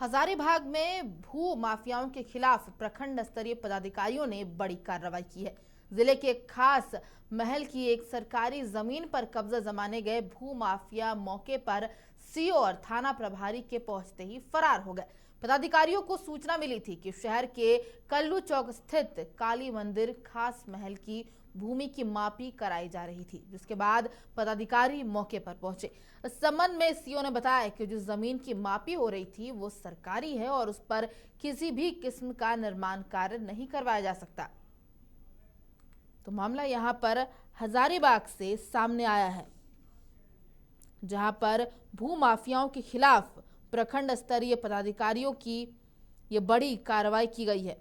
हजारीबाग में भू माफियाओं के खिलाफ प्रखंड स्तरीय पदाधिकारियों ने बड़ी कार्रवाई की है। जिले के खास महल की एक सरकारी जमीन पर कब्जा जमाने गए भू माफिया मौके पर सीओ और थाना प्रभारी के पहुंचते ही फरार हो गए। पदाधिकारियों को सूचना मिली थी कि शहर के कल्लू चौक स्थित काली मंदिर खास महल की भूमि की मापी कराई जा रही थी, जिसके बाद पदाधिकारी मौके पर पहुंचे। इस संबंध में सीओ ने बताया कि जो जमीन की मापी हो रही थी वो सरकारी है और उस पर किसी भी किस्म का निर्माण कार्य नहीं करवाया जा सकता। तो मामला यहां पर हजारीबाग से सामने आया है, जहां पर भू माफियाओं के खिलाफ प्रखंड स्तरीय पदाधिकारियों की ये बड़ी कार्रवाई की गई है।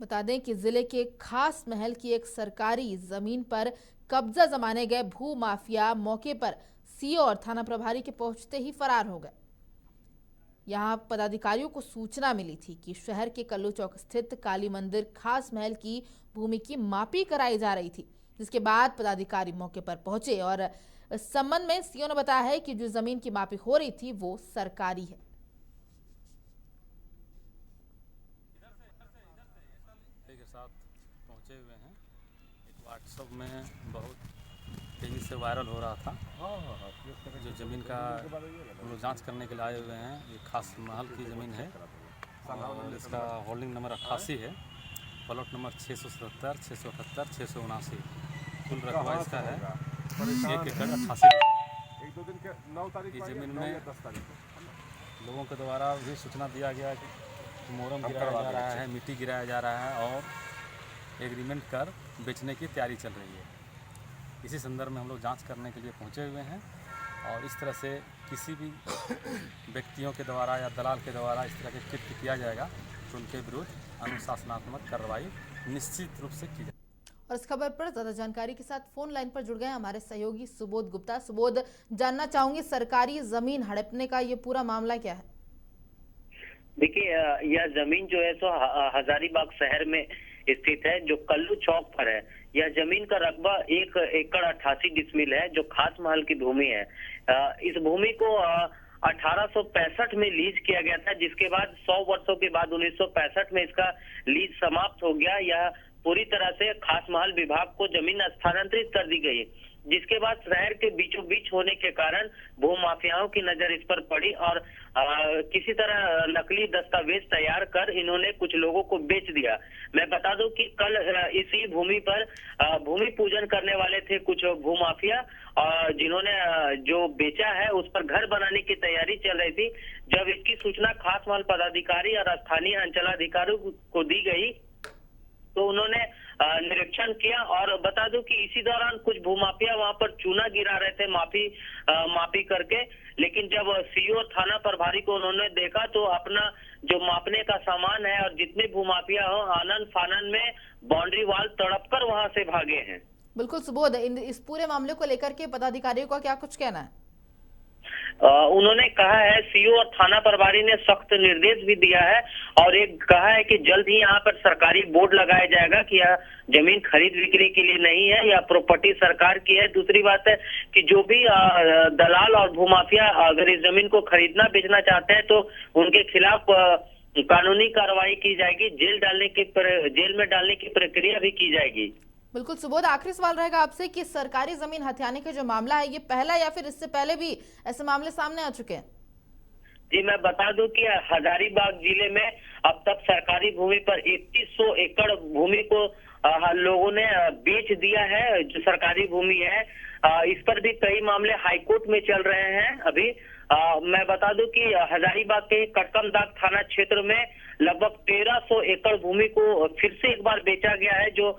बता दें कि जिले के खास महल की एक सरकारी जमीन पर कब्जा जमाने गए भू माफिया मौके पर सीओ और थाना प्रभारी के पहुंचते ही फरार हो गए। यहां पदाधिकारियों को सूचना मिली थी कि शहर के कल्लू चौक स्थित काली मंदिर खास महल की भूमि की मापी कराई जा रही थी, जिसके बाद पदाधिकारी मौके पर पहुंचे और इस संबंध में सीओ ने बताया है कि जो जमीन की मापी हो रही थी वो सरकारी है। के साथ पहुंचे हुए हैं। एक व्हाट्सएप में बहुत तेज़ी से वायरल हो रहा था। जो ज़मीन का हम लोग जाँच करने के लिए आए हुए हैं। ये खास महल की ज़मीन है और इसका होल्डिंग नंबर 88 है, प्लॉट नंबर 677, 678, 679। कुल रकबा इसका है 1 एकड़ 88। इस ज़मीन में लोगों के द्वारा भी सूचना दिया गया कि मोरम गिराया जा रहा है, मिट्टी गिराया जा रहा है और एग्रीमेंट कर बेचने की तैयारी चल रही है। इसी संदर्भ में हम लोग जांच करने के लिए पहुंचे हुए हैं और इस तरह से किसी भी व्यक्तियों के द्वारा या दलाल के द्वारा इस तरह के कृत्य किया जाएगा तो उनके विरुद्ध अनुशासनात्मक कार्रवाई निश्चित रूप से की जाएगी। और इस खबर पर ज्यादा जानकारी के साथ फोन लाइन पर जुड़ गए हमारे सहयोगी सुबोध गुप्ता। सुबोध, जानना चाहूंगी सरकारी जमीन हड़पने का ये पूरा मामला क्या है? देखिए, यह जमीन जो है सो हजारीबाग शहर में स्थित है, जो कल्लू चौक पर है। यह जमीन का रकबा 1 एकड़ 88 डिसमिल है, जो खास महल की भूमि है। इस भूमि को 1865 में लीज किया गया था, जिसके बाद 100 वर्षों के बाद 1965 में इसका लीज समाप्त हो गया। यह पूरी तरह से खास महल विभाग को जमीन स्थानांतरित कर दी गई, जिसके बाद शहर के बीचों बीच होने के कारण भू माफियाओं की नजर इस पर पड़ी और किसी तरह नकली दस्तावेज तैयार कर इन्होंने कुछ लोगों को बेच दिया। मैं बता दूं कि कल इसी भूमि पर भूमि पूजन करने वाले थे कुछ भू माफिया, जिन्होंने जो बेचा है उस पर घर बनाने की तैयारी चल रही थी। जब इसकी सूचना खास महल पदाधिकारी और स्थानीय अंचलाधिकारी को दी गई तो उन्होंने निरीक्षण किया और बता दूं कि इसी दौरान कुछ भूमाफिया वहां पर चूना गिरा रहे थे मापी करके। लेकिन जब सीओ थाना प्रभारी को उन्होंने देखा तो अपना जो मापने का सामान है और जितने भूमाफिया हो आनन फानन में बाउंड्री वाल तड़पकर वहां से भागे हैं। बिल्कुल सुबोध, इस पूरे मामले को लेकर के पदाधिकारियों का क्या कुछ कहना है? उन्होंने कहा है, सीओ और थाना प्रभारी ने सख्त निर्देश भी दिया है और एक कहा है कि जल्द ही यहाँ पर सरकारी बोर्ड लगाया जाएगा कि यह जमीन खरीद बिक्री के लिए नहीं है, यह प्रॉपर्टी सरकार की है। दूसरी बात है कि जो भी दलाल और भूमाफिया अगर इस जमीन को खरीदना बेचना चाहते हैं तो उनके खिलाफ कानूनी कार्रवाई की जाएगी, जेल में डालने की प्रक्रिया भी की जाएगी। बिल्कुल सुबोध, आखिरी सवाल रहेगा आपसे कि सरकारी जमीन हथियाने का जो मामला है ये पहला या फिर इससे पहले भी ऐसे मामले सामने आ चुके हैं? जी, मैं बता दूं कि हजारीबाग जिले में अब तक सरकारी भूमि पर 3100 एकड़ भूमि को लोगों ने बेच दिया है, जो सरकारी भूमि है। इस पर भी कई मामले हाईकोर्ट में चल रहे हैं अभी। मैं बता दूं कि हजारीबाग के कटकमदाग थाना क्षेत्र में लगभग 1300 एकड़ भूमि को फिर से एक बार बेचा गया है, जो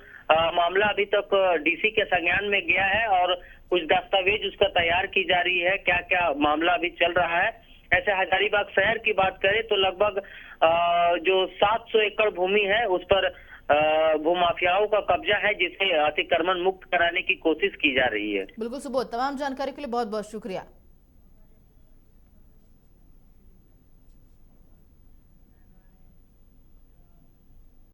मामला अभी तक डीसी के संज्ञान में गया है और कुछ दस्तावेज उसका तैयार की जा रही है। क्या क्या मामला अभी चल रहा है। ऐसे हजारीबाग शहर की बात करें तो लगभग जो 700 एकड़ भूमि है उस पर भूमाफियाओं का कब्जा है, जिसे अतिक्रमण मुक्त कराने की कोशिश की जा रही है। बिल्कुल सुबोध, तमाम जानकारी के लिए बहुत बहुत शुक्रिया।